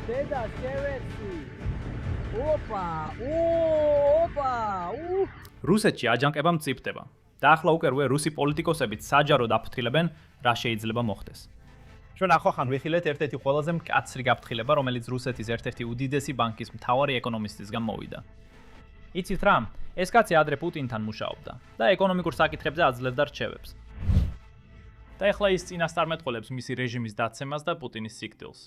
დედა შევეცი. ოპა. რუსეთში აჯანყება მწიფდება და ახლა უკვე რუე რუსი პოლიტიკოსებიც საჯაროდ აფრთხილებენ რა შეიძლება მოხდეს. ჩვენ ახლახან ვიხილეთ ერთ-ერთი ყველაზე მკაცრი გაფრთხილება, რომელიც რუსეთის ერთ-ერთი უდიდესი ბანკის მთავარი ეკონომისტისგან მოვიდა. იცით რა? ეს კაცი ადრე პუტინთან მუშაობდა და ეკონომიკურ საკითხებზე აძლევდა რჩევებს. და ეხლა ის წინასწარმეტყველებს მისი რეჟიმის დაცემას და პუტინის სიკვდილს.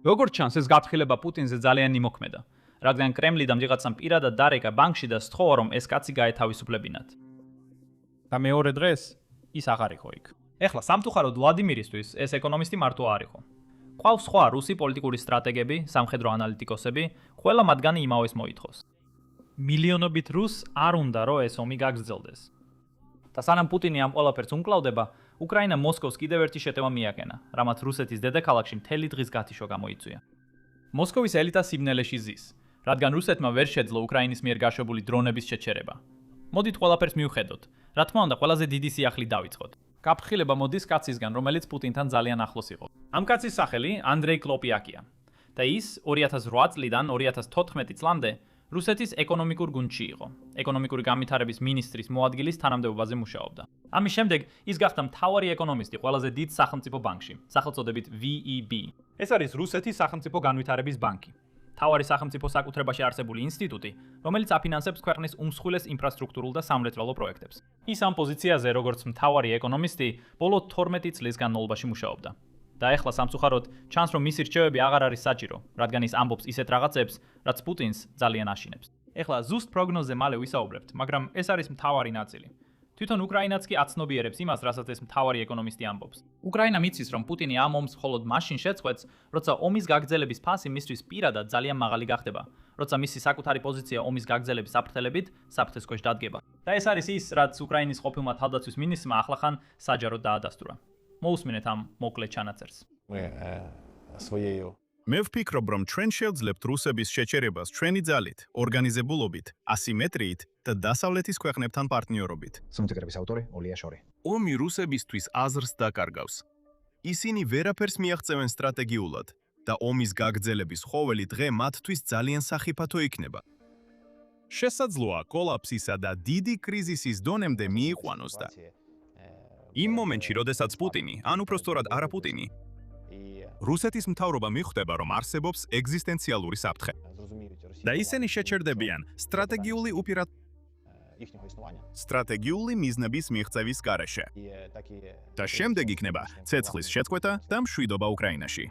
როგორც ჩანს, ეს გაფრთხილება პუტინზე ძალიან იმოქმედა, რადგან კრემლი და მიღაცამ პირადად დარეკა ბანკში და სთხოვა, რომ ეს კაცი გაეთავისუფლებინათ. და მეორე დღეს ის აღარ იყო იქ. ეხლა სამწუხაროდ ვლადიმირისთვის ეს ეკონომისტი მარტო არ იყო. ყავს სხვა რუსი პოლიტიკური სტრატეგები, სამხედრო ანალიტიკოსები, ყველა მათგანი იმავეს მოითხოვს. მილიონობით რუსს არ უნდა, რომ ეს ომი გაგრძელდეს. და სანამ პუტინი ამ ყველაფერს უმკლავდება, უკრაინა მოსკოვს კიდევ ერთი შეტევა მიაკენა, რამაც რუსეთის დედაქალაქში მთელი დღის გათიშვა გამოიწვია. მოსკოვის ელიტა სიბნელეში ზის, რადგან რუსეთმა ვერ შეძლო უკრაინის მიერ გაშვებული დრონების შეჩერება. მოდით ყველაფერს მივხედოთ. რა თქმა უნდა, ყველაზე დიდი სიახლი დავიწყოთ. გაფრთხილება მოდის კაცისგან, რომელიც პუტინთან ძალიან ახლოს იყო. ამ კაცის სახელი ანდრეი კლოპიაკია და ის 2008 წლიდან 2014 წლამდე რუსეთის ეკონომიკურ გუნდში იყო. ეკონომიკური განვითარების მინისტრის მოადგილის თანამდებობაზე მუშაობდა. ამის შემდეგ ის გახდა მთავარი ეკონომისტი ყველაზე დიდ სახელმწიფო ბანკში, სახელწოდებით VEB. ეს არის რუსეთის სახელმწიფო განვითარების ბანკი. მთავარი სახელმწიფო საკუთრებაში არსებული ინსტიტუტი, რომელიც აფინანსებს ქვეყნის უმსხვილეს ინფრასტრუქტურულ და სამრეწველო პროექტებს. ის ამ პოზიციაზე, როგორც მთავარი ეკონომისტი, ბოლო 12 წლის განმავლობაში მუშაობდა. და ეხლა სამწუხაროდ ჩანს, რომ მისი რჩევები აღარ არის საჭირო, რადგან ის ამბობს ისეთ რაღაცებს, რაც პუტინს ძალიან აშინებს. ეხლა ზუსტ პროგნოზზე მალე ვისაუბრებთ, მაგრამ ეს არის მთავარი ნაწილი. თვითონ უკრაინაც კი აცნობიერებს იმას, რასაც ეს მთავარი ეკონომისტი ამბობს. უკრაინა მიცის, რომ პუტინი ამ ომს მხოლოდ მაშინ შეწყვეტს, როცა ომის გაგრძელების ფასი მისთვის პირადად ძალიან მაღალი გახდება, როცა მისი საკუთარი პოზიცია ომის გაგრძელების საფრთხელებით საფრთხეს ქვეშ დადგება. და ეს არის ის, რაც უკრაინის ყოფილმა თავდაცვის მინისტრმა ახლახან საჯაროდ დაადასტურა. მოусმინეთ ამ მოკლე ჩანაწერს. მე ვფიქრობ, რომ ჩვენ შევძლებთ რუსების შეჩერებას ჩვენი ძალით, ორგანიზებულობით, ასიმეტრიით და დასავლეთის ქვეყნებთან პარტნიორობით. სომცეკრების ავტორი ოლია შორი. ომი რუსებისთვის აზრს დაკარგავს. ისინი ვერაფერს მიაღწევენ სტრატეგიულად და ომის გაგრძელების ხოველი დღე მათთვის ძალიან სახიფათო იქნება. შესაძლოა კოლაფსისა და დიდი კრიზისის დონემდე მიიყვანოს და იმ მომენტში, როდესაც პუტინი, ან უпростоრად არა პუტინი, რუსეთის მთავრობა მიხვდება, რომ არსებობს ეგზისტენციალური საფრთხე. და ისინი შეჩერდებიან სტრატეგიული მიზნების მიღწევის გარეშე. და შემდეგ იქნება ცეცხლის შეწყვეტა და მშვიდობა უკრაინაში.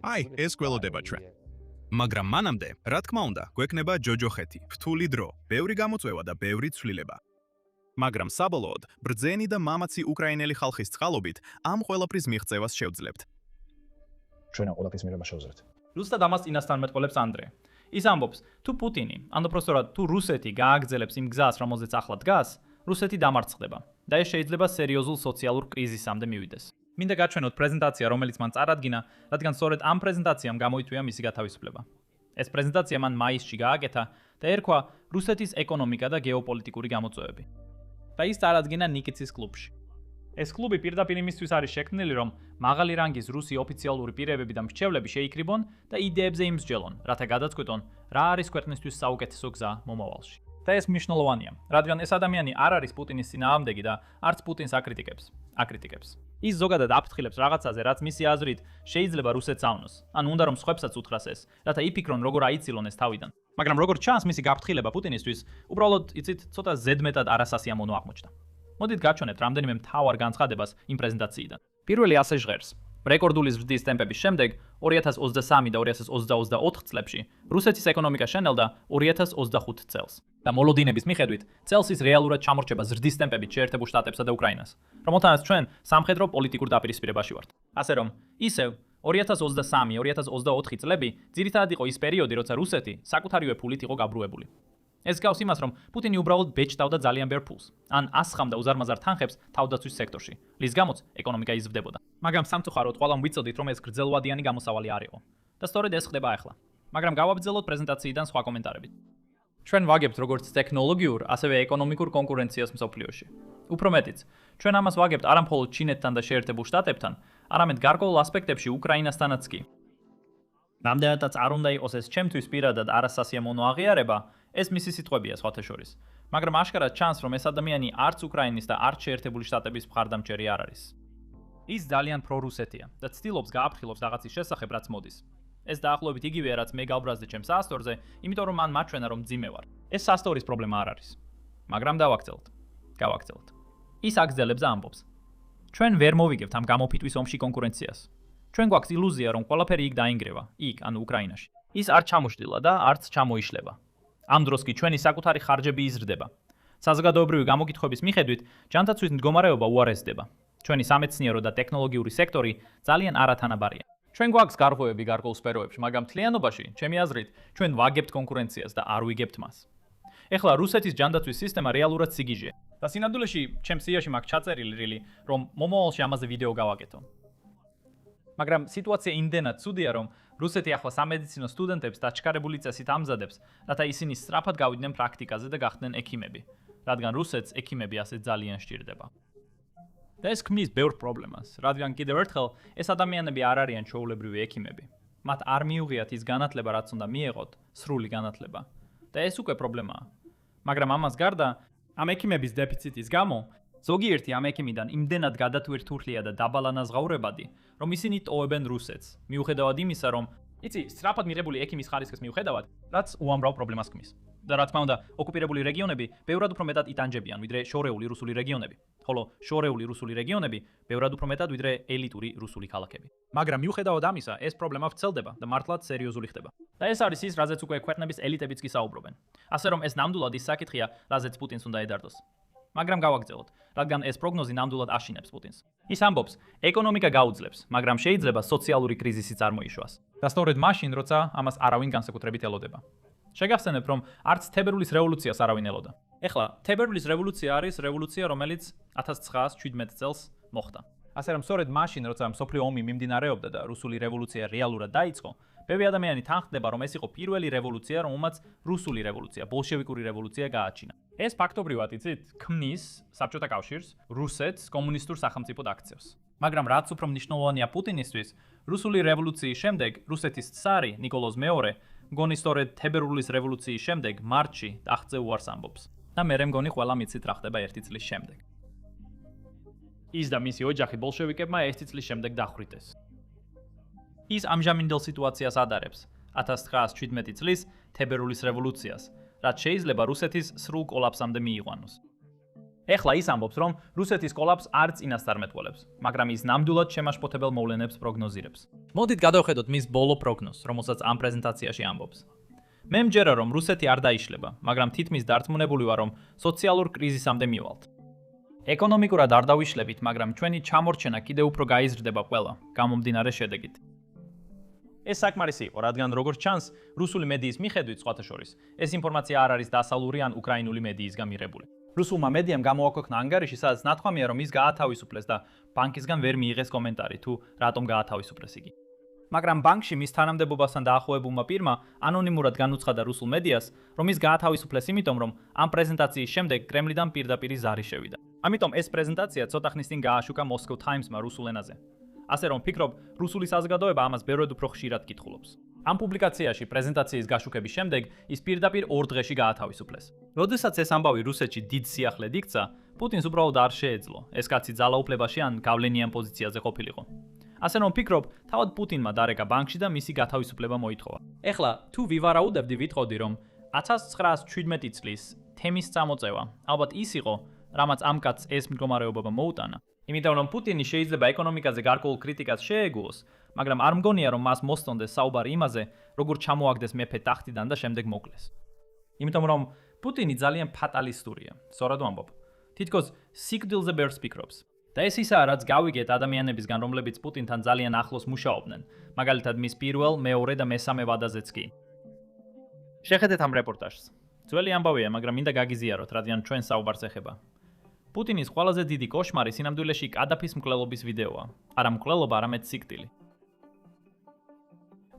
აი, ეს გველოდება ჩვენ. მაგრამ მანამდე, რა თქმა უნდა, გვექნება ჯოჯოხეთი, რთული დრო, ბევრი გამოწვევა და ბევრი ცვლილება. მაგრამ საბოლოოდ, ბრძენი და მამაცი უკრაინელი ხალხის წყალობით ამ ყველაფრის მიღწევას შევძლებთ. ჩვენ ამ ყველაფრის მიღება შევძლებთ. ზუსტად ამას წინასწარმეტყველებს ანდრე. ის ამბობს, თუ პუტინი, ან უпростоრად თუ რუსეთი გააგრძელებს იმ გზას, რომელზეც ახლა დგას, რუსეთი დამარცხდება და ეს შეიძლება სერიოზულ სოციალურ კრიზისამდე მივიდეს. მინდა გაჩვენოთ პრეზენტაცია, რომელიც მან წარადგინა, რადგან სწორედ ამ პრეზენტაციამ გამოიწვია მისი გათავისუფლება. ეს პრეზენტაცია მან მაისში გააკეთა და ერქვა რუსეთის ეკონომიკა და გეოპოლიტიკური გამოწვევები. და ის წარადგინა ნიკიცის კლუბში. ეს კლუბი პირდაპირ იმისთვის არის შექმნილი, რომ მაღალი რანგის რუსი ოფიციალური პირებები და მრჩევლები შეიკრიბონ და იდეებზე იმსჯელონ, რათა გადაწყვეტონ, რა არის ქვეყნისთვის საუკეთესო გზა მომავალში. და ეს მნიშვნელოვანია, რადგან ეს ადამიანი არ არის პუტინის წინააღმდეგი და არც პუტინს აკრიტიკებს. ის ზოგადად აფრთხილებს რაღაცაზე, რაც მისი აზრით შეიძლება რუსეთს ავნოს, ან უნდა რომ სხვებსაც უთხრას ეს, რათა იფიქრონ, როგორ აიცილონ ეს თავიდან. მაგრამ როგორც ჩანს, მისი გაფრთხილება პუტინისთვის უბრალოდ იცით, ცოტა ზედმეტად არასასიამოვნო აღმოჩნდა. მოდით გაჩვენებთ რამდენიმე მთავარ განცხადებას იმ პრეზენტაციიდან. პირველი ასე ჟღერს. რეკორდული ზრდის ტემპების შემდეგ 2023 და 2024 წლებში რუსეთის ეკონომიკა შენელდა 2025 წელს. და მოლოდინების მიხედვით, წელს ის რეალურად ჩამორჩება ზრდის ტემპებით შეერთებულ შტატებსა და უკრაინას. რომელთანაც ჩვენ სამხედრო პოლიტიკურ დაპირისპირებაში ვართ. ასე რომ, ისევ 2023-2024 წლები ძირითადად იყო ის პერიოდი, როცა რუსეთი საკუთარივე ფულით იყო გაბრუებული. ეს გავს იმას, რომ პუტინი უბრალოდ ბეჭდავდა ძალიან ბევრ ფულს, ან ასხამდა უზარმაზარ თანხებს თავდაცვის სექტორში, რის გამოც ეკონომიკა იზრდებოდა. მაგრამ სამწუხაროდ ყველამ ვიცოდით, რომ ეს გრძელვადიანი გამოსავალი არ იყო. და სწორედ ეს ხდება ახლა. მაგრამ გავაბრძელოთ პრეზენტაციიდან სხვა კომენტარებით. ჩვენ ვაგებთ როგორც ტექნოლოგიურ, ასევე ეკონომიკურ კონკურენციას მსოფლიოში. უფრო მეტიც, ჩვენ ამას ვაგებთ არა მხოლოდ ჩინეთთან და შეერთებულ შტატებთან, არამედ გარკვეულ ასპექტებში უკრაინასთანაც კი. ნამდვილადაც არ უნდა იყოს ეს ჩემთვის პირადად არასასიამოვნო აღიარება, ეს მისი სიტყვებია სხვათა შორის. მაგრამ აშკარად ჩანს, რომ ეს ადამიანი არც უკრაინის და არც შეერთებული შტატების მხარდამჭერი არ არის. ის ძალიან პრორუსეთია და ცდილობს გააფრთხილოს რაღაცის შესახებ, რაც მოდის. ეს დაახლოებით იგივეა, რაც მე გავბრაზდე ჩემს სასტორზე, იმიტომ რომ მან მაჩვენა, რომ მძიმე ვარ. ეს სასტორის პრობლემა არ არის. მაგრამ გავაგრძელოთ. ის აგრძელებს და ამბობს. ჩვენ ვერ მოვიგებთ ამ გამოფიტვის ომში კონკურენციას. ჩვენ გვაქვს ილუზია, რომ ყველაფერი იქ დაინგრევა, ანუ უკრაინაში. ის არ ჩამოშლილა და არც ჩამოიშლება. ამ დროს კი ჩვენი საკუთარი ხარჯები იზრდება. საზოგადოებრივი გამოკითხვების მიხედვით, ჯანდაცვის მდგომარეობა უარესდება. ჩვენი სამეცნიერო და ტექნოლოგიური სექტორი ძალიან არათანაბარია. ჩვენ გვაქვს გარღვევები გარკვეულ სფეროებში, მაგრამ მთლიანობაში, ჩემი აზრით, ჩვენ ვაგებთ კონკურენციას და არ ვიგებთ მას. ეხლა რუსეთის ჯანდაცვის სისტემა რეალურად სიგიჟეა. და სინამდვილეში, ჩემს სიაში მაქვს ჩაწერილი, რომ მომავალში ამაზე ვიდეო გავაკეთო. მაგრამ სიტუაცია იმდენად ცუდია, რომ რუსეთი ახლა სამედიცინო სტუდენტებს დაჩქარებული წესით ამზადებს, რათა ისინი სწრაფად გავიდნენ პრაქტიკაზე და გახდნენ ექიმები, რადგან რუსეთს ექიმები ასე ძალიან სჭირდება. და ეს ქმნის ბევრ პრობლემას, რადგან კიდევ ერთხელ ეს ადამიანები არ არიან ჩვეულებრივი ექიმები. მათ არ მიუღიათ ის განათლება, რაც უნდა მიეღოთ, სრული განათლება. და ეს უკვე პრობლემაა. მაგრამ ამას გარდა, ამ ექიმების დეფიციტის გამო, ზოგიერთი ამ ექიმიდან იმდენად გადათვირთურლია და დაბალანაზღაურებადი, რომ ისინი ტოვებენ რუსეთს, მიუხედავად იმისა, რომ სწრაფად მიღებული ექიმის ხარისხის მიუხედავად, რაც უამრავ პრობლემას ქმნის. და რა თქმა უნდა, ოკუპირებული რეგიონები ბევრად უფრო მეტად იტანჯებიან, ვიდრე შორეული რუსული რეგიონები, ხოლო შორეული რუსული რეგიონები ბევრად უფრო მეტად ვიდრე ელიტური რუსული ქალაქები. მაგრამ მიუხედავად ამისა, ეს პრობლემა ვრცელდება და მართლაც სერიოზული ხდება. და ეს არის ის, რაზეც უკვე ქვეყნების ელიტებიც კი საუბრობენ. ასე რომ ეს ნამდვილად ის საკითხია, რაზეც პუტინს უნდა ედარდოს. მაგრამ გავაგრძელოთ, რადგან ეს პროგნოზი ნამდვილად აშინებს პუტინს. ის ამბობს, ეკონომიკა გაუძლებს, მაგრამ შეიძლება სოციალური კრიზისი წარმოიშვას. და სწორედ მაშინ, როცა ამას არავინ განსაკუთრებით ელოდება. შეგახსენებთ, რომ არც თებერვლის რევოლუციას არავინ ელოდა. ეხლა, თებერვლის რევოლუცია არის რევოლუცია, რომელიც 1917 წელს მოხდა. ასე რომ სწორედ მაშინ, როცა მსოფლიო ომი მიმდინარეობდა და რუსული რევოლუცია რეალურად დაიწყო, ბევრი ადამიანი თანხმდება, რომ ეს იყო პირველი რევოლუცია, რომელმაც რუსული რევოლუცია, ბოლშევიკური რევოლუცია გააჩინა. ეს ფაქტობრივად, ქმნის საბჭოთა კავშირს, რუსეთს კომუნისტურ სახელმწიფოდ აქცევს. მაგრამ რაც უფრო მნიშვნელოვანია პუტინისთვის, რუსული რევოლუციის შემდეგ რუსეთის цаრი ნიკოლოზ მეორე მგონი სწორედ თებერვლის რევოლუციის შემდეგ მარტში ტახტზე უარს ამბობს. და მე მგონი ყველა მიცით რა ხდება 1 წლის შემდეგ. ის და მისი ოჯახი ბოლშევიკებმა 1 წლის შემდეგ დახვრიტეს. ის ამჟამინდელ სიტუაციას ადარებს 1917 წლის თებერვლის რევოლუციას, რაც შეიძლება რუსეთის სრულ კოლაფსამდე მიიყვანოს. ეხლა ის ამბობს, რომ რუსეთის კოლაფს არ წინასწარმეტყველებს, მაგრამ ის ნამდვილად შემაშფოთებელ მოვლენებს პროგნოზირებს. მოდით გადავხედოთ მის ბოლო პროგნოზს, რომელსაც ამ პრეზენტაციაში ამბობს. მე მჯერა, რომ რუსეთი არ დაიშლება, მაგრამ თითქმის დარწმუნებული ვარ, რომ სოციალურ კრიზისამდე მივალთ. ეკონომიკურად არ დავიშლებით, მაგრამ ჩვენი ჩამორჩენა კიდევ უფრო გაიზრდება ყველა, გამომდინარე შედეგით. ეს საკმარისი იყო, რადგან როგორც ჩანს, რუსული მედიის მიხედვით სხვათა შორის, ეს ინფორმაცია არ არის დასავლური ან უკრაინული მედიისგან მიღებული. რუსულმა მედიამ გამოაქვეყნა ანგარიში, სადაც ნათქვამია, რომ ის გაათავისუფლეს და ბანკისგან ვერ მიიღეს კომენტარი, თუ რატომ გაათავისუფლეს იგი. მაგრამ ბანკში მის თანამდებობასთან დაახლოებულმა პირმა ანონიმურად განუცხადა რუსულ მედიას, რომ ის გაათავისუფლეს იმიტომ, რომ ამ პრეზენტაციის შემდეგ კრემლიდან პირდაპირ ზარი შევიდა. ამიტომ ეს პრეზენტაცია ცოტა ხნის წინ გააშუქა Moscow Times-მა რუსულ ენაზე. ასე რომ ფიქრობ, რუსული საზოგადოება ამას ბევრად უფრო ხშირად კითხულობს. ამ პუბლიკაციაში პრეზენტაციის გაშუქების შემდეგ ის პირდაპირ 2 დღეში გაათავისუფლეს. როდესაც ეს ამბავი რუსეთში დიდ სიახლედ იქცა, პუტინს უბრალოდ არ შეეძლო, ეს კაცი ძალაუფლებაში ან გავლენიან პოზიციაზე ყოფილიყო. ასე რომ ფიქრობ, თავად პუტინმა დარეკა ბანკში და მისი გათავისუფლება მოითხოვა. ეხლა, თუ ვივარაუდებდი, ვიტყოდი, რომ 1917 წლის თემის წამოწევა ალბათ ის იყო, რამაც ამ კაცს ეს მდგომარეობა მოუტანა. იმიტომ რომ პუტინი შეიძლება ეკონომიკაზე გარკვეულ კრიტიკას შეეგუოს, მაგრამ არ მგონია რომ მას მოსწონდეს საუბარი იმაზე, როგორ ჩამოაგდეს მეფე ტახტიდან და შემდეგ მოკლეს. იმიტომ რომ პუტინი ძალიან ფატალისტურია, სწორად ვამბობ. თითქოს სიკვდილზე ბევრს ფიქრობს. და ეს ისაა, რაც გავიგეთ ადამიანებისგან, რომლებიც პუტინთან ძალიან ახლოს მუშაობდნენ, მაგალითად მის პირველ, მეორე და მესამე ვადაზეც კი. შეხედეთ ამ რეპორტაჟს. ძველი ამბავია, მაგრამ მინდა გაგიზიაროთ, რადგან ჩვენ საუბარს ეხება. პუტინის ყველაზე დიდი კოშმარი სინამდვილეში კადაფის მკვლელობის ვიდეოა. არა მკვლელობა, არამედ სიკვდილი.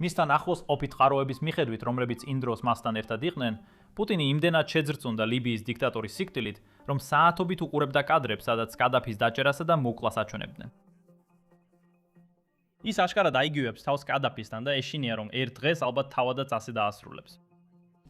მისთან ახლოს ოფით წყაროების მიხედვით, რომლებიც იმ დროს მასთან ერთად იყვნენ, პუტინი იმდენად შეძრწუნდა ლიბიის დიქტატორის სიკვდილით, რომ საათობით უყურებდა კადრებს, სადაც კადაფის დაჭერასა და მოკვლას აჩვენებდნენ. ის აშკარად აიგივებს თავს კადაფისთან და ეშინია რომ ერთ დღეს ალბათ თავადაც ასე დაასრულებს.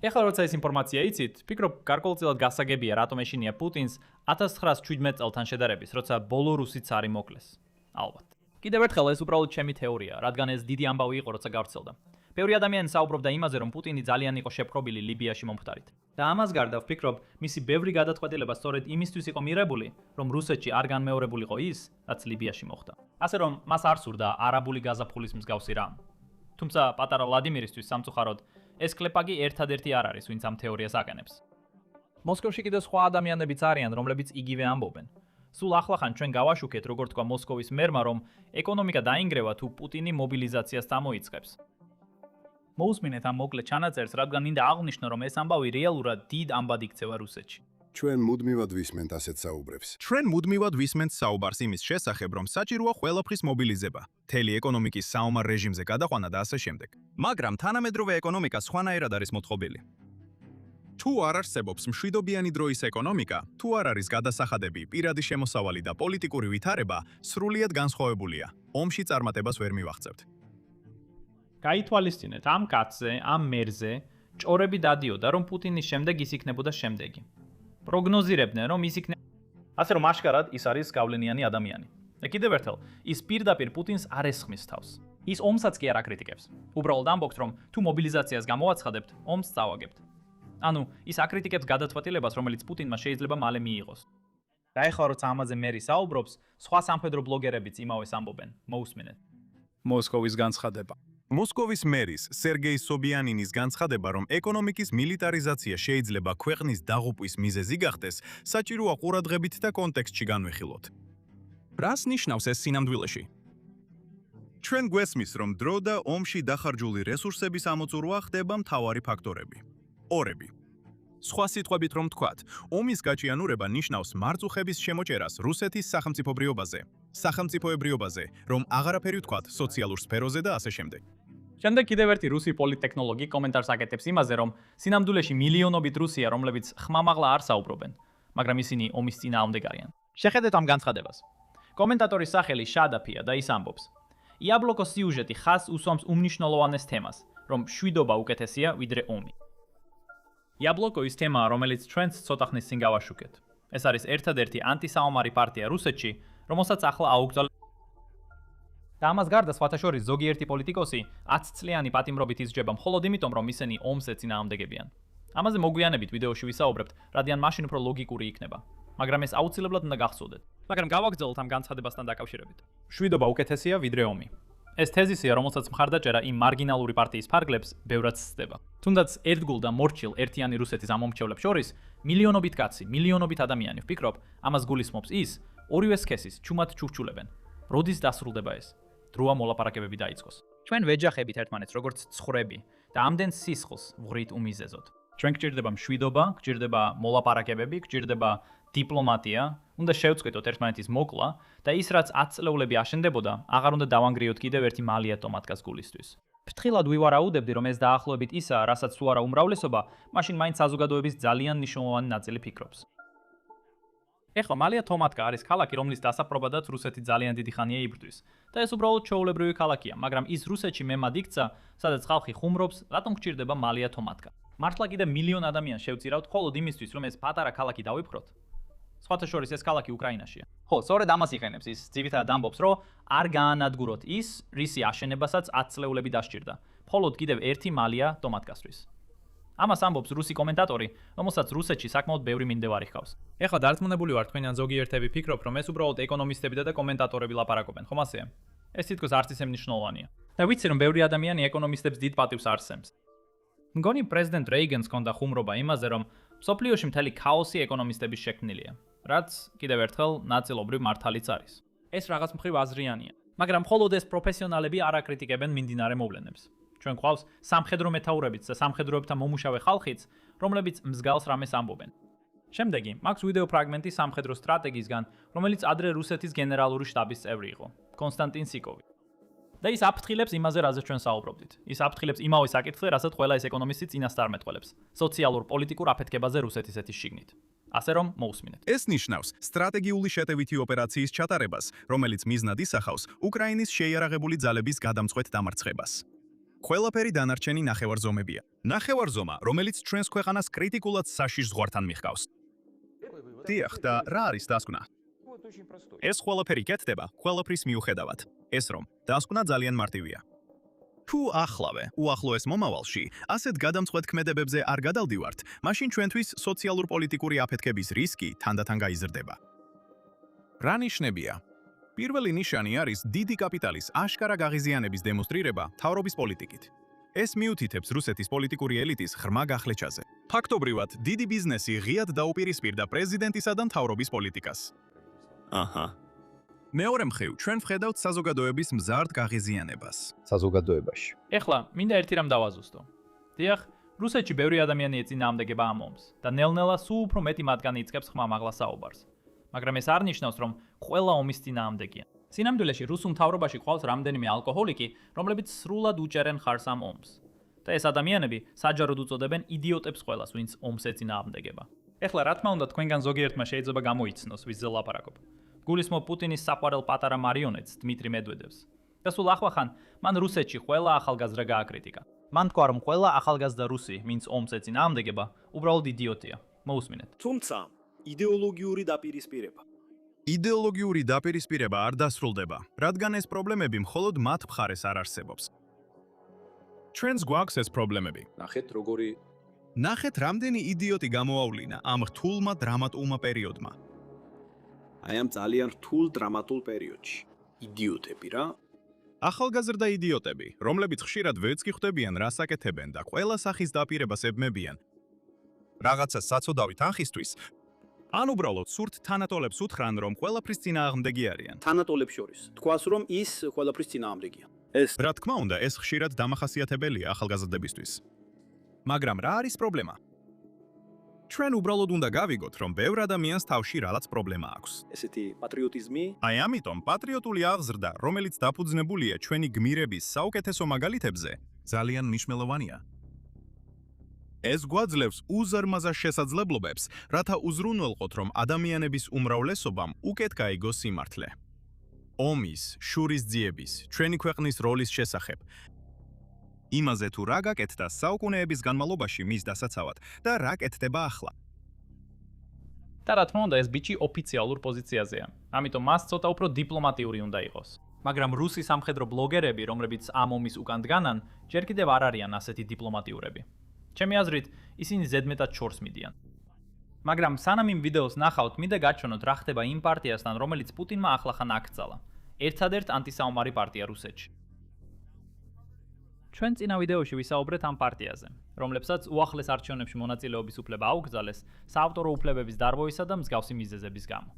ეხლა როცა ეს ინფორმაცია იცით, ფიქრობ გარკვეულწილად გასაგებია რატომ ეშინია პუტინს 1917 წელთან შედარების, როცა ბოლო რუსი цаრი მოკლეს. ალბათ. კიდევ ერთხელ ეს უბრალოდ ჩემი თეორია, რადგან ეს დიდი ამბავი იყო, როცა გავრცელდა. ბევრი ადამიანი საუბრობდა იმაზე, რომ პუტინი ძალიან იყო შეპყრობილი ლიბიაში მომხდარით. და ამას გარდა ვფიქრობ, მისი ბევრი გადაწყვეტილება სწორედ იმისთვის იყო მიღებული, რომ რუსეთში არ განმეორებულიყო ის, რაც ლიბიაში მოხდა. ასე რომ მას არ სურდა არაბული გაზაფხულის მსგავსი რამ. თუმცა პატარა ვლადიმირისთვის სამწუხაროდ ეს კლეპაგი ერთადერთი არ არის, ვინც ამ თეორიას აყენებს. მოსკოვში კიდევ სხვა ადამიანებიც არიან, რომლებიც იგივე ამბობენ. სულ ახლახან ჩვენ გავაშუქეთ, როგორ თქვა მოსკოვის მერმა, რომ ეკონომიკა დაინგრევა თუ პუტინი მობილიზაციას წამოიწყებს. მოусმინეთ ამ მოკლე ჩანაწერს, რადგან მინდა აღვნიშნო, რომ ეს ამბავი რეალურად დიდ ამბად იქცევა რუსეთში. ჩვენ მუდმივად ვისმენთ ასეთ საუბრებს. ჩვენ მუდმივად ვისმენთ საუბარს იმის შესახებ, რომ საჭიროა ყველაფრის მობილიზება, მთელი ეკონომიკის საომარ რეჟიმზე გადაყვანა და ასე შემდეგ. მაგრამ თანამედროვე ეკონომიკა სხვანაირად არის მოთხოვილი. თუ არ არსებობს მშვიდობიანი დროის ეკონომიკა, თუ არ არის გადასახადები, პირადი შემოსავალი და პოლიტიკური ვითარება, სრულიად განსხვავებულია. ომში წარმატებას ვერ მივაღწევთ. გაითვალისწინეთ ამ კაცზე, ამ მერზე, ჭორები დადიოდა, რომ პუტინის შემდეგ ის იქნებოდა შემდეგი. პროგნოზირებდნენ, რომ ის იქნება ასე რომ აშკარად ის არის გავლენიანი ადამიანი. და კიდევ ერთხელ, ის პირდაპირ პუტინს არ ესხმის თავს. ის ომსაც კი არ აკრიტიკებს. უბრალოდ ამბობს, რომ თუ მობილიზაციას გამოვაცხადებთ, ომს წავაგებთ. ანუ ის აკრიტიკებს გადაწყვეტილებას, რომელიც პუტინმა შეიძლება მალე მიიღოს. და ეხლა როცა ამაზე მერი საუბრობს, სხვა სამხედრო ბლოგერებიც იმავეს ამბობენ. მოусმინეთ. მოსკოვის განცხადება. მოსკოვის მერის სერგეი სობიანინის განცხადება, რომ ეკონომიკის მილიტარიზაცია შეიძლება ქვეყნის დაღუპვის მიზეზი გახდეს, საჭიროა ყურადღებით და კონტექსტში განვიხილოთ. რას ნიშნავს ეს სინამდვილეში? ჩვენ გვესმის, რომ დრო და ომში დახარჯული რესურსების ამოწურვა ხდება მთავარი ფაქტორები. ორები. სხვა სიტყვებით რომ თქვათ, ომის გაჭიანურება ნიშნავს მარწუხების შემოჭერას რუსეთის სახელმწიფოებრიობაზე, სახელმწიფოებრიობაზე, რომ აღარაფერი ვთქვათ სოციალურ სფეროზე და ასე შემდეგ. შემდეგ კიდევ ერთი რუსი პოლიტექნოლოგი კომენტარს აკეთებს იმაზე, რომ სინამდვილეში მილიონობით რუსია, რომლებიც ხმამაღლა არ საუბრობენ, მაგრამ ისინი ომის წინააღმდეგ არიან. შეხედეთ ამ განცხადებას. კომენტატორის სახელი შადაფია და ის ამბობს: იაბლოკოს სიუჟეტი ხაზს უსვამს უმნიშვნელოვანეს თემას, რომ მშვიდობა უკეთესია ვიდრე ომი. იაბლოკო ის თემაა, რომელიც ჩვენც ცოტა ხნის წინ გავაშუქეთ. ეს არის ერთადერთი ანტისაომარი პარტია რუსეთში, რომელსაც ახლა აუგზავნა და ამას გარდა სხვათა შორის ზოგიერთი პოლიტიკოსი 10 წლიანი პატიმრობით ისჯება მხოლოდ იმიტომ, რომ ისინი ომს ეწინააღმდეგებიან. ამაზე მოგვიანებით ვიდეოში ვისაუბრებთ, რადგან მაშინ უფრო ლოგიკური იქნება. მაგრამ ეს აუცილებლად უნდა გახსოვდეთ. მაგრამ გავაგრძელოთ ამ განცხადებასთან დაკავშირებით. მშვიდობა უკეთესია ვიდრე ომი. ეს თეზისია, რომელსაც მხარდაჭერა იმ მარგინალური პარტიის ფარგლებს ბევრად სცდება. თუნდაც ერთგულ და მორჩილ ერთიანი რუსეთის ამომრჩევლებს შორის მილიონობით კაცი, მილიონობით ადამიანი ვფიქრობ, ამას გულისხმობს ის, ორივე სქესის ჩუმად ჩურჩულებენ. როდის დასრულდება ეს? დროა მოლაპარაკებები დაიწყოს. ჩვენ ვეჯახებით ერთმანეთს როგორც ცხვრები და ამდენ სისხლს ვღრით უმიზეზოდ. ჩვენ გჭირდება მშვიდობა, გჭირდება მოლაპარაკებები, გჭირდება დიპლომატია, უნდა შევწყვეტოთ ერთმანეთის მოკლა და ის რაც 10 წლეულები აშენდებოდა, აღარ უნდა დავანგრიოთ კიდევ ერთი მალია ტომატკას გულისთვის. ფრთხილად ვივარაუდებდი, რომ ეს დაახლოებით ისაა, რასაც თუ არა უმრავლესობა, მაშინ მაინც საზოგადოების ძალიან მნიშვნელოვანი ნაწილი ფიქრობს. ეხლა მალია თომატკა არის ქალაქი, რომლის დასაპრობადაც რუსეთი ძალიან დიდი ხანია იბრძვის. და ეს უბრალოდ ჩვეულებრივი ქალაქია, მაგრამ ის რუსეთში მემად იქცა, სადაც ხალხი ხუმრობს, რატომ გჭირდება მალია თომატკა. მართლა კიდე მილიონ ადამიანს შევწირავთ მხოლოდ იმისთვის, რომ ეს პატარა ქალაქი დავიფროთ. სხვათა შორის ეს ქალაქი უკრაინაშია. ხო, სწორედ ამას იყენებს ის. ძირითადად ამბობს, რომ არ გაანადგუროთ ის, რისი აშენებასაც 10 წლეულები დასჭირდა. მხოლოდ კიდევ ერთი მალია ტომატკასთვის. ამას ამბობს რუსი კომენტატორი, რომელსაც რუსეთში საკმაოდ ბევრი მინდევარი ჰყავს. ეხლა დარწმუნებული ვარ, თქვენიდან ზოგიერთები ფიქრობ, რომ ეს უბრალოდ ეკონომისტები და კომენტატორები ლაპარაკობენ, ხომ ასეა? ეს თითქოს არც ისე მნიშვნელოვანია. და ვიცი, რომ ბევრი ადამიანი ეკონომისტებს დიდ პატივს არსემს. მგონი პრეზიდენტ რეიგენს ჰქონდა ხუმრობა იმაზე, რომ მსოფლიოში მთელი ქაოსი ეკონომისტების შექმნილია, რაც კიდევ ერთხელ ნაწილობრივ მართალიც არის. ეს რაღაც მხრივ აზრიანია, მაგრამ მხოლოდ ეს პროფესიონალები არ აკრიტიკებენ მიმდინარე მოვლენებს. ჩვენ გვყავს სამხედრო მეთაურებიც და სამხედროებთან მომუშავე ხალხიც, რომლებიც მსგავს რამეს ამბობენ. შემდეგი, მაქვს ვიდეო ფრაგმენტი სამხედრო სტრატეგისგან, რომელიც ადრე რუსეთის გენერალური შტაბის წევრი იყო, კონსტანტინ სიკოვი. და ის აფრთხილებს იმაზე, რაზეც ჩვენ საუბრობდით. ის აფრთხილებს იმავე საკითხზე, რასაც ყველა ეს ეკონომისტი წინასწარმეტყველებს, სოციალურ-პოლიტიკურ აფეთქებაზე რუსეთის ეთის შიგნით. ასე რომ მოусმინეთ. ეს ნიშნავს სტრატეგიული შეტევითი ოპერაციის ჩატარებას, რომელიც მიზნად ისახავს უკრაინის შეიარაღებული ძალების გადამწყვეტ დამარცხებას. ყველაფერი დანარჩენი ნახევარზომებია. ნახევარზომა, რომელიც ჩვენს ქვეყანას კრიტიკულად საშიშ ზღვართან მიჰყავს. დიახ, და რა არის დასკვნა? ეს ყველაფერი კეთდება ყველაფრის მიუხედავად. ეს რომ დასკვნა ძალიან მარტივია. თუ ახლავე, უახლოეს მომავალში, ასეთ გადამწყვეტ ქმედებებზე არ გადავდივართ, მაშინ ჩვენთვის სოციალურ-პოლიტიკური აფეთქების რისკი თანდათან გაიზრდება. რა ნიშნებია? პირველი ნიშანი არის დიდი კაპიტალის აშკარა გაღიზიანების დემონსტრირება მთავრობის პოლიტიკით. ეს მიუთითებს რუსეთის პოლიტიკური ელიტის ღრმა გახლეჩაზე. ფაქტობრივად, დიდი ბიზნესი ღიად დაუპირისპირდა პრეზიდენტისა და მთავრობის პოლიტიკას. აჰა. მეორე მხრივ, ჩვენ ვხედავთ საზოგადოების მზარდ გაღიზიანებას. საზოგადოებაში. ეხლა მინდა ერთი რამ დავაზუსტო. დიახ, რუსეთში ბევრი ადამიანი ეწინააღმდეგება ამ ომს და ნელ-ნელა სულ უფრო მეტი მათგანი იწყებს ხმამაღლა საუბარს. მაგრამ ეს არ ნიშნავს, რომ ყველა ომის წინააღმდეგია. სინამდვილეში რუსულ მთავრობაში ყავს რამდენიმე ალკოჰოლიკი, რომლებიც სრულად უჭერენ ხარს ამ ომს. და ეს ადამიანები საჯაროდ უწოდებენ იდიოტებს ყველას, ვინც ომს ეწინააღმდეგება. ეხლა რა თქმა უნდა, თქვენგან ზოგიერთმა შეიძლება გამოიცნოს, ვისზე ლაპარაკობ. გულისხმობ პუტინის საყვარელ პატარა მარიონეტს დმიტრი მედვედევს. და სულ ახლახან მან რუსეთში ყველა ახალგაზრდა გააკრიტიკა. მან თქვა, რომ ყველა ახალგაზრდა რუსი, ვინც ომს ეწინააღმდეგება, უბრალოდ იდიოტია. მოусმინეთ. თუმცა იდეოლოგიური დაპირისპირება. იდეოლოგიური დაპირისპირება არ დასრულდება, რადგან ეს პრობლემები მხოლოდ მათ მხარეს არ არსებობს. ჩვენს გვაქვს ეს პრობლემები. ნახეთ, რამდენი იდიოტი გამოავლინა ამ რთულმა დრამატულმა პერიოდმა. აი ამ ძალიან რთულ დრამატულ პერიოდში. იდიოტები რა? ახალგაზრდა იდიოტები, რომლებიც ხშირად ვერც კი ხვდებიან რას აკეთებენ და ყველა სახის დაპირებას ებმებიან. რაღაცა საწოდავით ანხისთვის, ან უბრალოდ სურთ თანატოლებს უთხრან, რომ ყველაფრის წინააღმდეგი არიან. თანატოლებს შორის. თქვას რომ ის ყველაფრის წინააღმდეგია. ეს რა თქმა უნდა, ეს ხშირად დამახასიათებელია ახალგაზრდებისთვის. მაგრამ რა არის პრობლემა? ჩვენ უბრალოდ უნდა გავიგოთ, რომ ბევრ ადამიანს თავში რაღაც პრობლემა აქვს. ესეთი პატრიოტიზმი, აი ამიტომ პატრიოტული აღზრდა, რომელიც დაფუძნებულია ჩვენი გმირების საუკეთესო მაგალითებზე, ძალიან მნიშვნელოვანია. ეს გვაძლევს უზარმაზარ შესაძლებლობებს, რათა უზრუნველყოთ, რომ ადამიანების უმრავლესობამ უკეთ გაიგოს სიმართლე. ომის, შურისძიების, ჩვენი ქვეყნის როლის შესახებ. იმაზე თუ რა გაკეთდა საუკუნეების განმავლობაში მის დასაცავად და რა კეთდება ახლა. და რა თქმა უნდა, ეს ბიჭი ოფიციალურ პოზიციაზეა. ამიტომ მას ცოტა უფრო დიპლომატიური უნდა იყოს. მაგრამ რუსი სამხედრო ბლოგერები, რომლებიც ამ ომის უკან დგანან, ჯერ კიდევ არ არიან ასეთი დიპლომატიურები. ჩემი აზრით, ისინი ზედმეტად შორს მიდიან. მაგრამ სანამ იმ ვიდეოს ნახავთ, მინდა გაჩვენოთ რა ხდება იმ პარტიასთან, რომელიც პუტინმა ახლახან აკრძალა. ერთადერთ ანტისაომარი პარტია რუსეთში. ჩვენ წინა ვიდეოში ვისაუბრეთ ამ პარტიაზე, რომლებსაც უახლეს არჩევნებში მონაწილეობის უფლება აუკრძალეს საავტორო უფლებების დარღვევისა და მსგავსი მიზეზების გამო.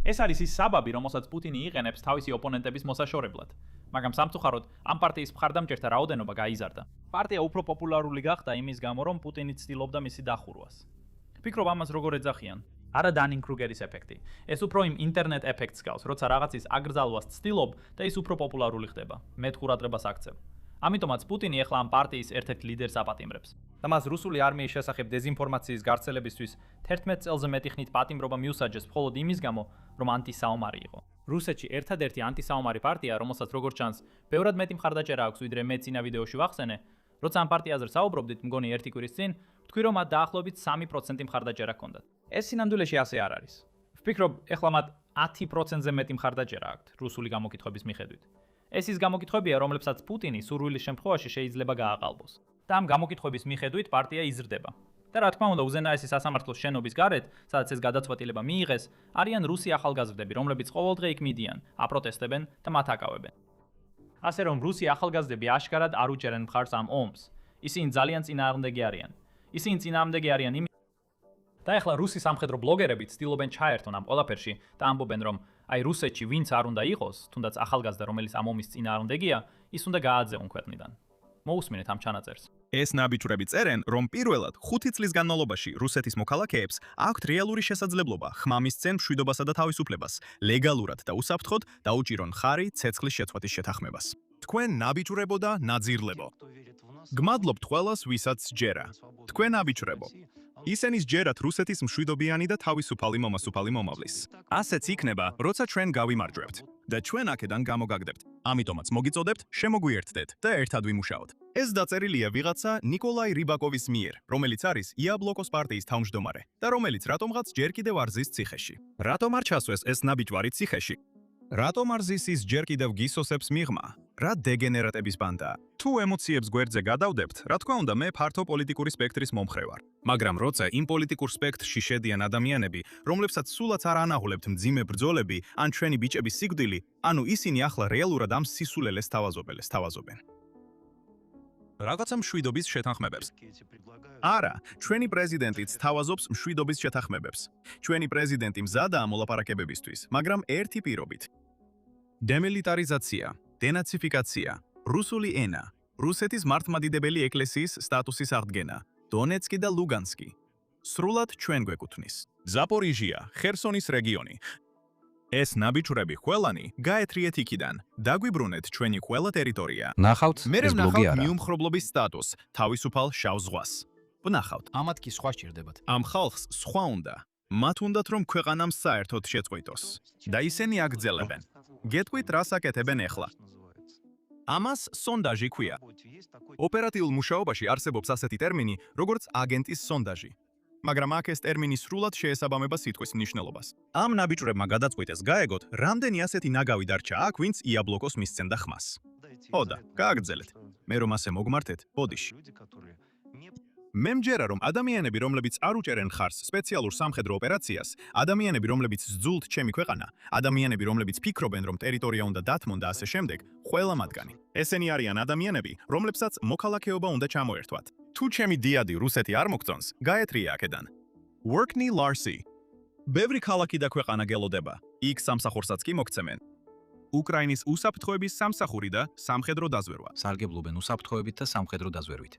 ეს არის ის საბაბი, რომელსაც პუტინი იყენებს თავისი ოპონენტების მოსაშორებლად, მაგრამ სამწუხაროდ ამ პარტიის მხარდამჭერთა რაოდენობა გაიზარდა. პარტია უფრო პოპულარული გახდა იმის გამო, რომ პუტინი ცდილობდა მისი დახურვას. ვფიქრობ ამას როგორ ეძახიან? არა დანინგ-კრუგერის ეფექტი. ეს უფრო იმ ინტერნეტ ეფექტს გავს, როცა რაღაცის აკრძალვას ცდილობ და ის უფრო პოპულარული ხდება. მე ხურადღებას აქცევ. ამიტომაც პუტინი ახლა ამ პარტიის ერთ-ერთ ლიდერს აპატიმრებს. და მას რუსული არმიის შესახებ დეზინფორმაციის გავრცელებისთვის 11 წელზე მეტი ხნით პატიმრობა მიუსაჯეს მხოლოდ იმის გამო, რომ ანტისაომარი იყო. რუსეთში ერთადერთი ანტისაომარი პარტია, რომელსაც როგორც ჩანს, ბევრად მეტი მხარდაჭერა აქვს, ვიდრე მე წინა ვიდეოში ვახსენე, როცა ამ პარტიაზე საუბრობდით, მგონი ერთი კვირის წინ, ვთქვი, რომ მათ დაახლოებით 3% მხარდაჭერა ჰქონდათ. ეს სინამდვილეში ასე არ არის. ვფიქრობ, ეხლა მათ 10%-ზე მეტი მხარდაჭერა აქვთ რუსული გამოკითხვების მიხედვით. ეს ის გამოკითხვებია, რომლებსაც პუტინი სურვილის შემთხვევაში შეიძლება გააყალბოს. და ამ გამოკითხვების მიხედვით პარტია იზრდება. და რა თქმა უნდა, უზენაესი სასამართლოს შენობის გარეთ, სადაც ეს გადაწყვეტილება მიიღეს, არიან რუსი ახალგაზრდები, რომლებიც ყოველდღე იქ მიდიან, აპროტესტებენ და მათ აკავებენ. ასე რომ რუსი ახალგაზრდები აშკარად არ უჭერენ მხარს ამ ომს. ისინი ძალიან წინააღმდეგი არიან. ისინი წინააღმდეგი არიან იმ და ეხლა რუსი სამხედრო ბლოგერები ცდილობენ ჩაერთონ ამ ყველაფერში და ამბობენ, რომ აი რუსეთში ვინც არ უნდა იყოს, თუნდაც ახალგაზრდა, რომელიც ამ ომის წინააღმდეგია, ის უნდა გააძევონ ქვეყნიდან. მოусმინეთ ამ ჩანაწერს. ეს ნაბიჯვრები წერენ, რომ პირველად 5 წლის განმავლობაში რუსეთის მოქალაქეებს აქვთ რეალური შესაძლებლობა ხმამისცენ მშვიდობასა და თავისუფლებას, ლეგალურად და უსაფრთხოდ დაუჭირონ ხარი ცეცხლის შეცვათის შეთანხმებას. თქვენ ნაბიჯრებო და ნაძირლებო. გმადლობთ ყველას, ვისაც ჯერა. თქვენ აბიჯრებო. ისენი სჯერათ რუსეთის მშვიდობიანი და თავისუფალი მომასუფალი მომავლის. ასეც იქნება, როცა ჩვენ გავიმარჯვებთ და ჩვენ აქედან გამოგაგდებთ. ამიტომაც მოგიწოდებთ, შემოგვიერთდეთ და ერთად ვიმუშაოთ. ეს დაწერილია ვიღაცა ნიკოლაი რიბაკოვის მიერ, რომელიც არის იაბლოკოს პარტიის თავმჯდომარე და რომელიც რატომღაც ჯერ კიდევ არ ზის ციხეში. რატომ არ ჩასვეს ეს ნაბიჯვარი ციხეში? რატომ არ ზის ის ჯერ კიდევ გისოსებს მიღმა? რა დეგენერატების ბანდა? თუ ემოციებს გვერდზე გადავდებთ, რა თქმა უნდა, მე ფართო პოლიტიკური სპექტრის მომხრე ვარ. მაგრამ როცა იმ პოლიტიკურ სპექტრში შედიან ადამიანები, რომლებსაც სულაც არ ანაღულებთ მძიმე ბრძოლები, ან ჩვენი ბიჭების სიკვდილი, ანუ ისინი ახლა რეალურად ამ სისულელეს თავაზობენ. რაღაცა მშვიდობის შეთანხმებებს. არა, ჩვენი პრეზიდენტიც თავაზობს მშვიდობის შეთანხმებებს. ჩვენი პრეზიდენტი მზადაა მოლაპარაკებებისთვის, მაგრამ ერთი პირობით. დემილიტარიზაცია, დენაციფიკაცია, რუსული ენა, რუსეთის მართლმადიდებელი ეკლესიის სტატუსის აღდგენა, დონეცკი და ლუგანსკი. სრულად ჩვენ გვეკუთვნის. ზაპორიჟია, ხერსონის რეგიონი. ეს ნაბიჯრები ყველანი გაეთრიეთ იქიდან. დაგვიბრუნეთ ჩვენი ყველა ტერიტორია. ნახავთ, ეს ბლოგი არა. მიუმხრობლობის სტატუს, თავისუფალ შავ ზღვას. ვნახავთ. ამათ კი სხვა სჭირდებათ. ამ ხალხს სხვა უნდა. მათ უნდათ რომ ქვეყანამ საერთოდ შეწყვიტოს. და ისინი აგრძელებენ. გეტყვით რას აკეთებენ ახლა. ამას სონდაჟი ქვია. ოპერატიულ მუშაობაში არსებობს ასეთი ტერმინი, როგორც აგენტის სონდაჟი. მაგრამ აქ ეს ტერმინი სრულად შეესაბამება სიტყვის მნიშვნელობას. ამ ნაბიჯრებმა გადაწყვიტეს გაეგოთ, რამდენი ასეთი ნაგავი დარჩა აქ, ვინც იაბლოკოს მისცემდა ხმას. ოდა, გააგრძელეთ. მე რომ ასე მოგმართეთ, ბოდიში. მე მჯერა, რომ ადამიანები, რომლებიც არ უჭერენ ხარს სპეციალურ სამხედრო ოპერაციას, ადამიანები, რომლებიც სძულთ ჩემი ქვეყანა, ადამიანები, რომლებიც ფიქრობენ, რომ ტერიტორია უნდა დათმონ და ასე შემდეგ, ყველა მათგანი. ესენი არიან ადამიანები, რომლებსაც მოქალაქეობა უნდა ჩამოერთვათ. თუ ჩემი დიადი რუსეთი არ მოგწონს, გაეთრია აქედან. Workney Larsi. ბევრი ქალაქი და ქვეყანა გელოდება. იქ სამსახურსაც კი მოგცემენ. უკრაინის უსაფრთხოების სამსახური და სამხედრო დაზვერვა. სარგებლობენ უსაფრთხოებით და სამხედრო დაზვერვით.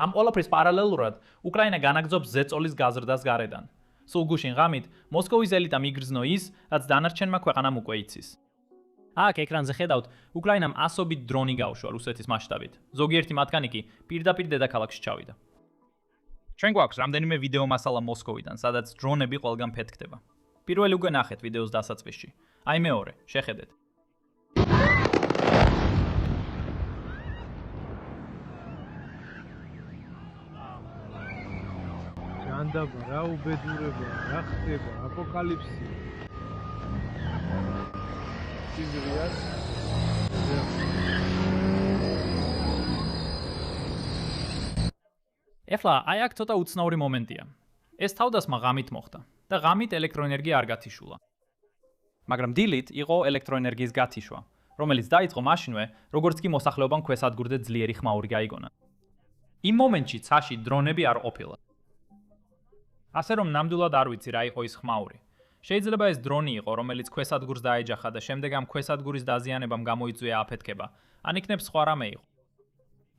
ამ ყველაფრის პარალელურად, უკრაინა განაგრძობს ზეწოლის გაზრდას გარედან. სულ გუშინ ღამით, მოსკოვის ელიტამ იგრძნო ის, რაც დანარჩენმა ქვეყანამ უკვე იცის. აქ ეკრანზე ხედავთ, უკრაინამ ასობით დრონი გაუშვა რუსეთის მასშტაბით. ზოგიერთი მათგანი კი პირდაპირ დედაქალაქში ჩავიდა. ჩვენ გვაქვს რამდენიმე ვიდეო მასალა მოსკოვიდან, სადაც დრონები ყველგან ფეთქდება. პირველი უკვე ნახეთ ვიდეოს დასაწყისში. აი მეორე, შეხედეთ. ანდაბა, რა უბედურება, რა ხდება, აპოკალიფსია. სიზრიას. ეხლა აი აქ ცოტა უცნაური მომენტია. ეს თავდასხმა ღამით მოხდა და ღამით ელექტროენერგია არ გათიშულა. მაგრამ დილით იყო ელექტროენერგიის გათიშვა, რომელიც დაიწყო მაშინვე, როგორც კი მოსახლეობამ ქვესადგურზე ძლიერი ხმაური გაიგონა. იმ მომენტში ცაში დრონები არ ყოფილა. ასე რომ ნამდვილად არ ვიცი რა იყო ის ხმაური. შეიძლება ეს დრონი იყო, რომელიც ქვესადგურს დაეჯახა და შემდეგ ამ ქვესადგურის დაზიანებამ გამოიწვია აფეთქება, ან იქნებ სხვა რამე იყო.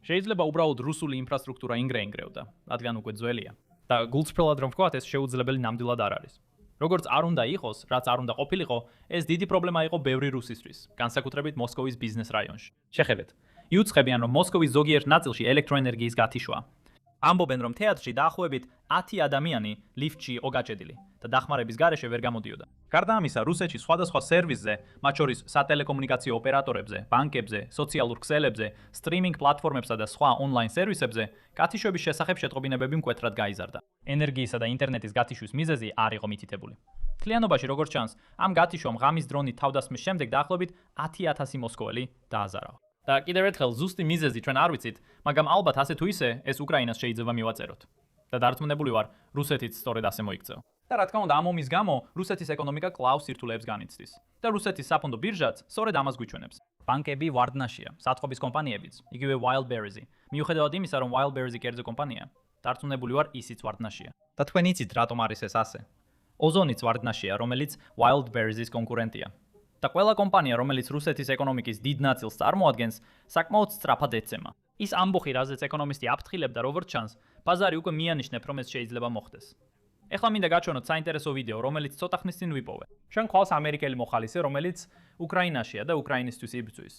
შეიძლება უბრალოდ რუსული ინფრასტრუქტურა ინგრეინგრევდა, რადგან უკვე ძველია. და გულწრფელად რომ ვთქვათ, ეს შეუძლებელი ნამდვილად არ არის. როგორც არ უნდა იყოს, რაც არ უნდა ყოფილიყო, ეს დიდი პრობლემა იყო ბევრი რუსისთვის, განსაკუთრებით მოსკოვის ბიზნეს რაიონში. შეხედეთ, იუწყებიან, რომ მოსკოვის ზოგიერთ ნაწილში ელექტროენერგიის გათიშვა. ამბობენ, რომ თეატრში დაახლოებით 10 ადამიანი ლიფტში იყო გაჭედილი და დახმარების გარეშე ვერ გამოდიოდა. გარდა ამისა, რუსეთში სხვადასხვა სერვისზე, მათ შორის სატელეკომუნიკაციო ოპერატორებზე, ბანკებზე, სოციალურ ქსელებზე, სტრიმინგ პლატფორმებსა და სხვა ონლაინ სერვისებზე გათიშვების შესახებ შეტყობინებები მკვეთრად გაიზარდა. ენერგიისა და ინტერნეტის გათიშვის მიზეზი არ იყო მითითებული. მთლიანობაში, როგორც ჩანს, ამ გათიშვამ ღამის დრონის თავდასხმის შემდეგ დაახლოებით 10,000 მოსკოველი დააზარალა. და კიდევ ერთხელ ზუსტი მიზეზი ჩვენ არ ვიცით, მაგრამ ალბათ ასე თუ ისე ეს უკრაინას შეიძლება მივაწეროთ. და დარწმუნებული ვარ, რუსეთიც სწორედ ასე მოიქცეო. და რა თქმა უნდა, ამ ომის გამო რუსეთის ეკონომიკა კვლავ სირთულეებს განიცდის. და რუსეთის საფონდო ბირჟაც სწორედ ამას გვიჩვენებს. ბანკები ვარდნაშია, საწყობის კომპანიებიც, იგივე Wildberries-ი. მიუხედავად იმისა, რომ Wildberries-ი კერძო კომპანია, დარწმუნებული ვარ, ისიც ვარდნაშია. და თქვენ იცით, რატომ არის ეს ასე? ოზონიც ვარდნაშია, რომელიც Wildberries-ის კონკურენტია. და ყველა კომპანია, რომელიც რუსეთის ეკონომიკის დიდ ნაწილს წარმოადგენს, საკმაოდ სწრაფად ეცემა. ის ამბოხი, რაზეც ეკონომისტი აფრთხილებდა, როგორც ჩანს, ბაზარი უკვე მიანიშნებ, რომ ეს შეიძლება მოხდეს. ეხლა მინდა გაჩვენოთ საინტერესო ვიდეო, რომელიც ცოტა ხნის წინ ვიპოვე. ჩვენ ყავს ამერიკელი მოხალისე, რომელიც უკრაინაშია და უკრაინისთვის იბრძვის.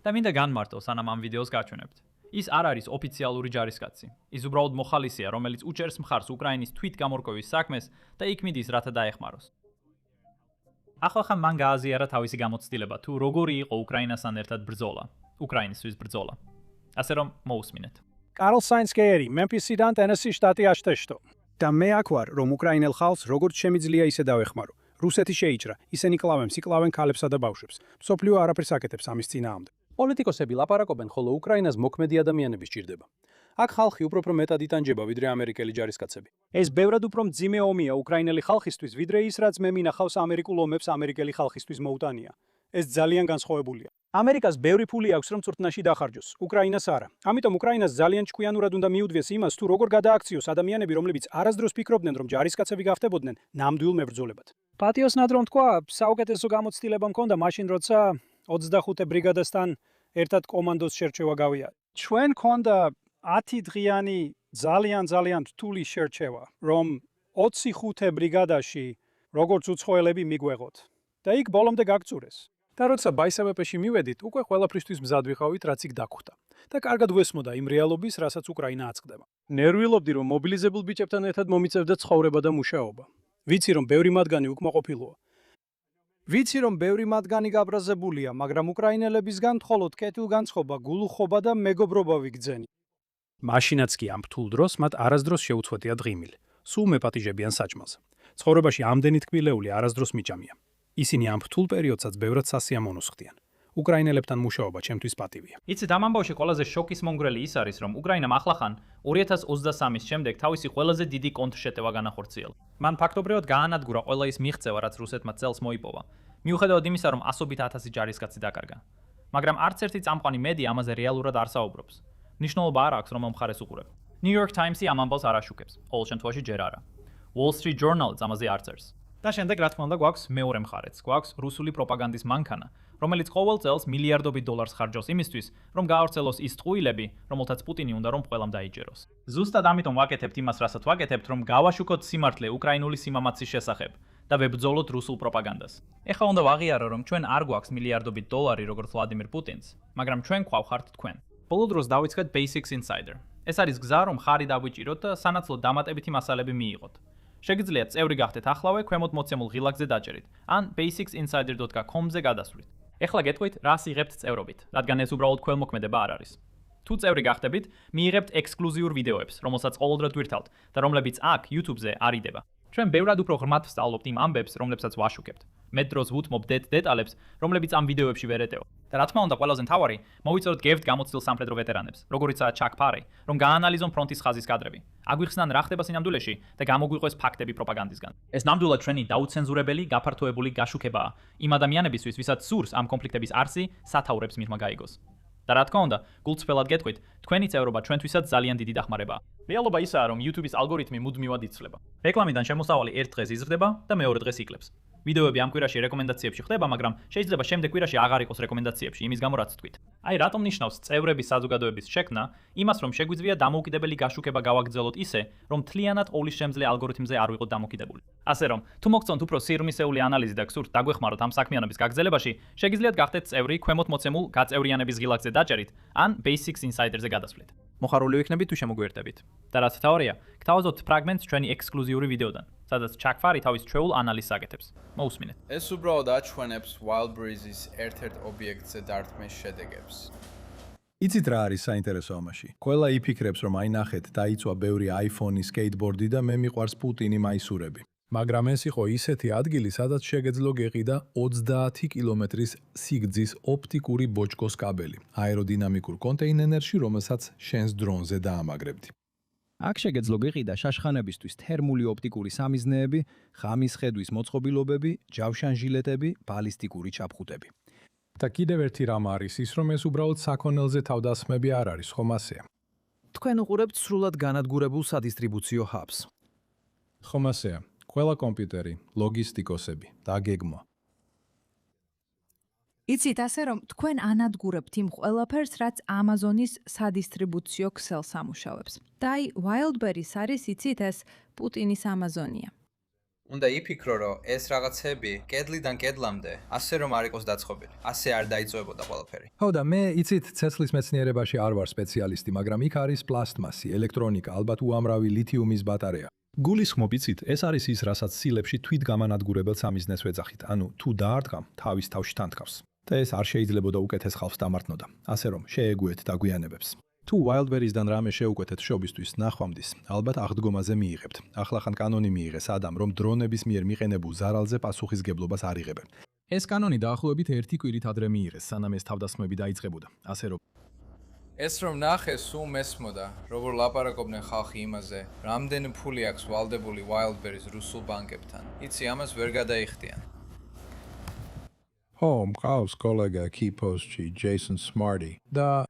და მინდა განმარტო, სანამ ამ ვიდეოს გაჩვენებთ. ის არ არის ოფიციალური ჯარისკაცი. ის უბრალოდ მოხალისეა, რომელიც უჭერს მხარს უკრაინის თვითგამორკვევის საქმეს და იქ მიდის, რათა დაეხმაროს. ახლა მან გააზიარა თავისი გამოცდილება თუ როგორი იყო უკრაინასთან ერთად ბრძოლა, უკრაინისთვის ბრძოლა. ასე რომ მოусმინეთ. კარლ საინც გეერი, მემფისიდან ტენესის შტატი აშტეშტო. და მე აქ ვარ, რომ უკრაინელ ხალხს როგორც შემიძლია ისე დავეხმარო. რუსეთი შეიჭრა, ისინი კლავენ ქალებსა და ბავშვებს. მსოფლიო არაფერს აკეთებს ამის წინააღმდეგ. პოლიტიკოსები ლაპარაკობენ, ხოლო უკრაინას მოქმედი ადამიანები სჭირდება. აქ ხალხი უფრო მეტად იტანჯება, ვიდრე ამერიკელი ჯარისკაცები. ეს ბევრად უფრო მძიმე ომია უკრაინელი ხალხისთვის, ვიდრე ის, რაც მე მინახავს ამერიკულ ომებს ამერიკელი ხალხისთვის მოუტანია. ეს ძალიან განსხვავებულია. ამერიკას ბევრი ფული აქვს, რომ წვრთნაში დახარჯოს, უკრაინას არა. ამიტომ უკრაინას ძალიან ჭკვიანურად უნდა მიუძღვეს იმას, თუ როგორ გადააქციოს ადამიანები, რომლებიც არასდროს ფიქრობდნენ, რომ ჯარისკაცები გახდებოდნენ ნამდვილ მებრძოლებად. პატიოსნად რომ თქვა, საუკეთესო გამოცდილება მქონდა მაშინ, როცა 25 ბრიგადასთან ერთად კომანდოს შერჩევა გავია. ჩვენ ქონდა 10 დღიანი ძალიან რთული შერჩევა, რომ 25 ბრიგადაში როგორც უცხოელები მიგვეღოთ. და იქ ბოლომდე გაგწურეს. და როცა ბაისაბეპეში მივედით, უკვე ყველაფრისთვის მზად ვიყავით, რაც იქ დაგვხვდა. და კარგად ვესმოდა იმ რეალობის, რასაც უკრაინა აწყდება. ნერვიულობდი, რომ მობილიზებულ ბიჭებთან ერთად მომიწევდა ცხოვრება და მუშაობა. ვიცი, რომ ბევრი მათგანი უკმაყოფილოა. ვიცი, რომ ბევრი მათგანი გაბრაზებულია, მაგრამ უკრაინელებისგან მხოლოდ კეთილგანწყობა, გულუხობა და მეგობრობა ვიგრძენი. მაშინაც კი ამ რთულ დროს მათ არასდროს შეუწყვეტიათ ღიმილი. სულ მეპატიჟებიან საჭმელს. ცხოვრებაში ამდენი თკბილეული არასდროს მიჭამია. ისინი ამ რთულ პერიოდსაც ბევრად სასიამოვნოს ხდიან. უკრაინელებთან მუშაობა ჩემთვის პატივია. იცით, ამ ამბავში ყველაზე შოკის მომგვრელი ის არის, რომ უკრაინამ ახლახან 2023-ის შემდეგ თავისი ყველაზე დიდი კონტრშეტევა განახორციელა. მან ფაქტობრივად გაანადგურა ყველა ის მიღწევა, რაც რუსეთმა წელს მოიპოვა, მიუხედავად იმისა, რომ ასობით ათასი ჯარისკაცი დაკარგა. მაგრამ არც ერთი წამყვანი მედია ამაზე რეალურად არ საუბრობს. მნიშვნელობა არ აქვს, რომელ მხარეს უყურებ. New York Times-ი ამ ამბავს არ აშუქებს, ყოველ შემთხვევაში ჯერ არა. Wall Street Journal-იც ამაზე არ წერს. და შემდეგ რა თქმა უნდა გვაქვს მეორე მხარეც, გვაქვს რუსული პროპაგანდის მანქანა, რომელიც ყოველ წელს მილიარდობით დოლარს ხარჯავს იმისთვის, რომ გაავრცელოს ის წყვილები, რომელთაც პუტინი უნდა რომ ყველამ დაიჯეროს. ზუსტად ამიტომ ვაკეთებთ იმას, რასაც ვაკეთებთ, რომ გავაშუქოთ სიმართლე უკრაინული სიმამაცის შესახებ და ვებრძოლოთ რუსულ პროპაგანდას. ეხლა უნდა ვაღიარო, რომ ჩვენ არ გვაქვს მილიარდობით დოლარი როგორც ვლადიმირ პუტინს, მაგრამ ჩვენ გვყავთ თქვენ. ბოლო დროს დავიწყეთ Basics Insider. ეს არის გზა, რომ ხარი დავიჭიროთ და სანაცვლოდ დამატებითი მასალები მიიღოთ. შეგიძლიათ წევრი გახდეთ ახლავე ქვემოთ მოცემულ ღილაკზე დაჭერით, ან basicsinsider.com-ზე გადასვლით. ეხლა გეტყვით, რას იღებთ წევრობით, რადგან ეს უბრალოდ ქველმოქმედება არ არის. თუ წევრი გახდებით, მიიღებთ ექსკლუზიურ ვიდეოებს, რომელსაც ყოველდღე გვირთავთ და რომლებიც აქ YouTube-ზე არ იდება. ჩვენ ბევრად უფრო ღრმად ვსწავლობთ იმ ამბებს, რომლებსაც ვაშუქებთ. მეტ დროს ვუთმობ დეტალებს, რომლებიც ამ ვიდეოებში ვერ ეტევა. და რა თქმა უნდა, ყველაზე მთავარი, მოვიწოდოთ გევთ გამოცდილ სამხედრო ვეტერანებს, როგორიცაა ჩაკ ფარი, რომ გაანალიზონ ფრონტის ხაზის კადრები. აგვიხსნან რა ხდება სინამდვილეში და გამოგვიყვეს ფაქტები პროპაგანდისგან. ეს ნამდვილად ჩვენი დაუცენზურებელი, გაფართოებული გაშუქებაა იმ ადამიანებისთვის, ვისაც სურს ამ კონფლიქტების არსი სათაურებს მიღმა გაიგოს. და რა თქმა უნდა, გულწრფელად გეტყვით, თქვენი წევრობა ჩვენთვისაც ძალიან დიდი დახმარებაა. რეალობა ისაა, რომ YouTube-ის ალგორითმი მუდმივად იცვლება. რეკლამიდან შემოსავალი ერთ დღეს იზრდება და მეორე დღეს იკლებს. ვიდეოები ამ კვირაში რეკომენდაციებში ხდება, მაგრამ შეიძლება შემდეგ კვირაში აღარ იყოს რეკომენდაციებში, იმის გამო რაც თქვით. აი, რატომ ნიშნავს წევრების საზოგადოების შექმნა იმას, რომ შეგვიძლია დამოუკიდებელი გაშუქება გავაგრძელოთ ისე, რომ მთლიანად ყოვლისშემძლე ალგორითმზე არ ვიყოთ დამოკიდებული. ასე რომ, თუ მოგწონთ უფრო სირმისეული ანალიზი და გსურთ დაგვეხმაროთ ამ საქმიანობის გაგრძელებაში, შეგიძლიათ გახდეთ წევრი ქვემოთ მოცემულ გაწევრიანების ღილაკზე დაჭერით, ან Basics Insider-ზე გადასვლით. მოხარული ვიქნებით თუ შემოგვიერთდებით. და რაც თავარია, გთავაზობთ ფრაგმენტს ჩვენი ექსკლუზიური ვიდეოდან, სადაც ჩაკ ფარი თავის ჩვეულ ანალიზს აკეთებს. მოусმინეთ. ეს უბრალოდ აჩვენებს Wildberries-ის ერთ-ერთ ობიექტზე დარტყმის შედეგებს. იცით რა არის საინტერესო ამაში? ყველა იფიქრებს, რომ აი ნახეთ, დაიწვა ბევრი iPhone-ი, skateboard-ი და მე მიყვარს პუტინი მაისურები. მაგრამ ეს იყო ისეთი ადგილი, სადაც შეგეძლო გეყიდა 30 კილომეტრის სიგრძის ოპტიკური ბოჭკოს კაბელი, აეროდინამიკურ კონტეინერში, რომელსაც შენს დრონზე დაამაგრებდი. აქ შეგეძლო გეყიდა შაშხანებისთვის თერმული ოპტიკური სამიზნეები, ხამის ხედვის მოწყობილობები, ჯავშანჟილეტები, ბალისტიკური ჩაფხუტები. და კიდევ ერთი რამ არის ის, რომ ეს უბრალოდ საქონელზე თავდასხმები არ არის, ხომ ასეა? თქვენ უყურებთ სრულად განადგურებულ სადისტრიბუციო ჰაბს. ხომ ასეა? ყველა კომპიუტერი, ლოგისტიკოსები, დაგეგმვა. იცით ასე, რომ თქვენ ანადგურებთ იმ ყველაფერს, რაც Amazon-ის სადისტრიბუციო ქსელს ამუშავებს. და აი, Wildberries არის, იცით, ეს პუტინის Amazon-ია. უნდა იფიქრო, რომ ეს რაღაცები კედლიდან კედლამდე ასე რომ არ იყოს დაწყობილი. ასე არ დაიწოვებოდა ყველაფერი. ხო და მე იცით ცეცხლის მეცნიერებაში არ ვარ სპეციალისტი, მაგრამ იქ არის პლასტმასი, ელექტრონიკა, ალბათ უამრავი ლითიუმის ბატარეა. გულისხმობ იცით, ეს არის ის, რასაც სილებში თვითგამანადგურებელ სამიზნეს ვეძახით. ანუ თუ დაარტყამ, თავის თავში თანთქავს. და ეს არ შეიძლებოდა უკეთეს ხალხს დამართნოდა. ასე რომ შეეგუეთ დაგვიანებებს. თუ Wildberries-დან რამე შეუკვეთეთ შობისთვის ნახვამდის, ალბათ აღდგომაზე მიიღებთ. ახლახან კანონი მიიღეს ადამ, რომ დრონების მიერ მიყენებულ ზარალზე პასუხისგებლობას არ იღებენ. ეს კანონი დაახლოებით 1 კვირით ადრე მიიღეს, სანამ ეს თავდასხმები დაიწყებოდა. ასე რომ ეს რომ ნახე, სულ მესმოდა, როგორ ლაპარაკობდნენ ხალხი იმაზე, რამდენი ფული აქვს ვალდებული Wildberries რუსულ ბანკებთან. იცი, ამას ვერ გადაიხდიან. ხო, მყავს კოლეგა Key-Post-ში, Jason Smarty და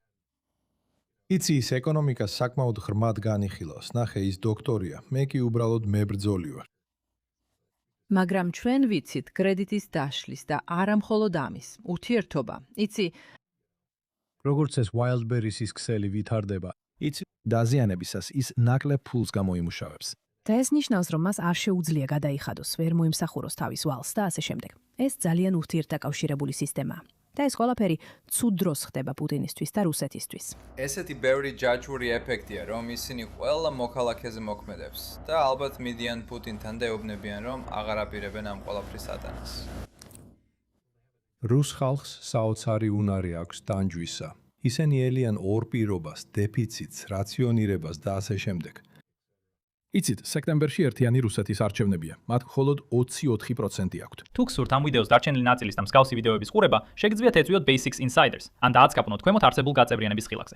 იცი ის ეკონომიკას საკმაოდ ღრმად განიხილავს. ნახე, ის დოქტორია, მე კი უბრალოდ მებრძოლი ვარ. მაგრამ ჩვენ ვიცით კრედიტის დაშლის და არა მხოლოდ ამის ურთიერთობა. იცი, როგორც ეს Wildberries-ის ქსელი ვითარდება, იცი დაზიანებისას ის ნაკლებ ფულს გამოიმუშავებს. და ეს ნიშნავს, რომ მას არ შეუძლია გადაიხადოს, ვერ მოიმსახუროს თავის ვალს და ასე შემდეგ. ეს ძალიან ურთიერთდაკავშირებული სისტემაა. და ეს ყველაფერი ცუდ დროს ხდება პუტინისთვის და რუსეთისთვის. ესეთი ბევრი ჯაჭვური ეფექტია, რომ ისინი ყველა მოქალაქეზე მოქმედებს და ალბათ მიდიან პუტინთან და ეუბნებიან, რომ აღარ აპირებენ ამ ყველაფრის ატანას. რუს ხალხს საოცარი უნარი აქვს ტანჯვისა. ისინი ელიან ორ პირობას, დეფიციტს, რაციონირებას და ასე შემდეგ. იცით, სექტემბერში ერთიანი რუსეთის არჩევნებია. მათ მხოლოდ 24% აქვთ. თუ გსურთ ამ ვიდეოს დარჩენილი ნაწილის და მსგავსი ვიდეოების ყურება, შეგიძლიათ ეწვიოთ Basics Insiders, ან დააცკაპუნოთ ქვემოთ არსებულ გაწევრიანების ხილაკზე.